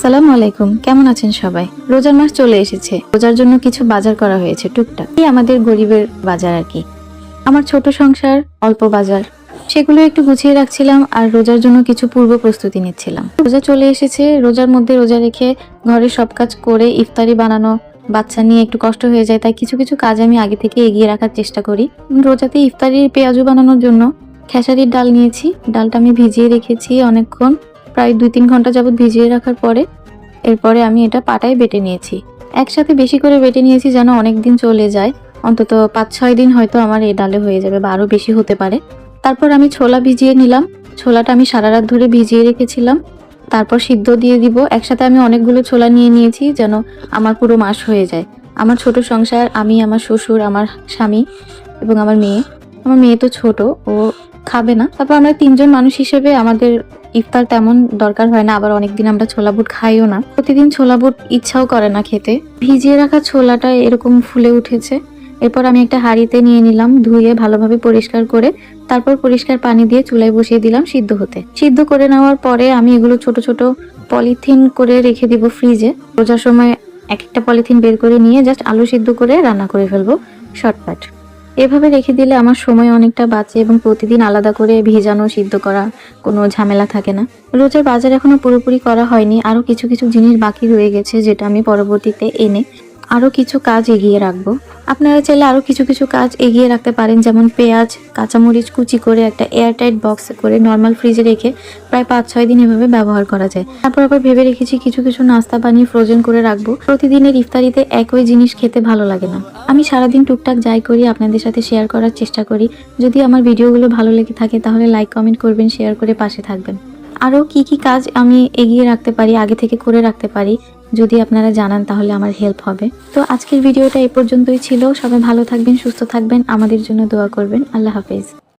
আসসালামু আলাইকুম, কেমন আছেন সবাই? রোজার মাস চলে এসেছে। রোজার জন্য কিছু বাজার করা হয়েছে টুকটাক। এই আমাদের গরিবের বাজার আর কি। আমার ছোট সংসার, অল্প বাজার, সেগুলো একটু গুছিয়ে রাখছিলাম আর রোজার জন্য কিছু পূর্ব প্রস্তুতি নিচ্ছিলাম। রোজা চলে এসেছে, রোজার মধ্যে রোজা রেখে ঘরের সব কাজ করে ইফতারি বানানো বাচ্চা নিয়ে একটু কষ্ট হয়ে যায়, তাই কিছু কিছু কাজ আমি আগে থেকে এগিয়ে রাখার চেষ্টা করি। রোজাতে ইফতারির পেঁয়াজু বানানোর জন্য খেসারির ডাল নিয়েছি। ডালটা আমি ভিজিয়ে রেখেছি অনেকক্ষণ, প্রায় 2-3 ঘন্টা যাবত ভিজিয়ে রাখার পরে এরপরে আমি এটা পাটায় বেটে নিয়েছি। একসাথে বেশি করে বেটে নিয়েছি যেন অনেক দিন চলে যায়, অন্তত 5-6 দিন হয়তো আমার এই ডালে হয়ে যাবে বা আরও বেশি হতে পারে। তারপর আমি ছোলা ভিজিয়ে নিলাম। ছোলাটা আমি সারা রাত ধরে ভিজিয়ে রেখেছিলাম, তারপর সিদ্ধ দিয়ে দিব। একসাথে আমি অনেকগুলো ছোলা নিয়ে নিয়েছি যেন আমার পুরো মাস হয়ে যায়। আমার ছোট সংসার, আমি, আমার শ্বশুর, আমার স্বামী এবং আমার মেয়ে। আমার মেয়ে তো ছোট, ও খাবে না। তারপর আমরা 3জন মানুষ হিসেবে আমাদের ইফতার তেমন দরকার হয় না, আবার অনেকদিন আমরা ছোলা বুট খাইও না। প্রতিদিন ছোলা বুট ইচ্ছাও করে না খেতে। ভিজিয়ে রাখা ছোলাটা এরকম ফুলে উঠেছে। এরপর আমি একটা হাঁড়িতে নিয়ে নিলাম, ধুয়ে ভালোভাবে পরিষ্কার করে। তারপর পরিষ্কার পানি দিয়ে চুলায় বসিয়ে দিলাম সিদ্ধ হতে। সিদ্ধ করে নেওয়ার পরে আমি এগুলো ছোট ছোট পলিথিন করে রেখে দিব ফ্রিজে। রোজার সময় এক একটা পলিথিন বের করে নিয়ে জাস্ট আলু সিদ্ধ করে রান্না করে ফেলবো, শর্টকাট। এভাবে রেখে দিলে আমার সময় অনেকটা বাঁচে এবং প্রতিদিন আলাদা করে ভিজানো সিদ্ধ করা কোনো ঝামেলা থাকে না। রোজার বাজার এখনো পুরোপুরি করা হয়নি, আরো কিছু কিছু জিনিস বাকি রয়ে গেছে যেটা আমি পরবর্তীতে এনে আরো কিছু কাজ এগিয়ে রাখবো। আপনারা চাইলে আরো কিছু কিছু কাজ এগিয়ে রাখতে পারেন, যেমন পেঁয়াজ কাঁচামরিচ কুচি করে একটা এয়ারটাইট বক্সে করে নর্মাল ফ্রিজে রেখে প্রায় 5-6 দিন এভাবে ব্যবহার করা যায়। তারপর আবার ভেবে রেখেছি কিছু কিছু নাস্তা বানিয়ে ফ্রোজেন করে রাখবো। প্রতিদিনের ইফতারিতে একই জিনিস খেতে ভালো লাগে না। আমি সারাদিন টুকটাক যাই করি আপনাদের সাথে শেয়ার করার চেষ্টা করি। যদি আমার ভিডিওগুলো ভালো লেগে থাকে তাহলে লাইক কমেন্ট করবেন, শেয়ার করে পাশে থাকবেন। আরও কি কি কাজ আমি এগিয়ে রাখতে পারি, আগে থেকে করে রাখতে পারি, যদি আপনারা জানান তাহলে আমার হেল্প হবে। তো আজকের ভিডিওটা এই পর্যন্তই ছিল। সবাই ভালো থাকবেন, সুস্থ থাকবেন, আমাদের জন্য দোয়া করবেন। আল্লাহ হাফেজ।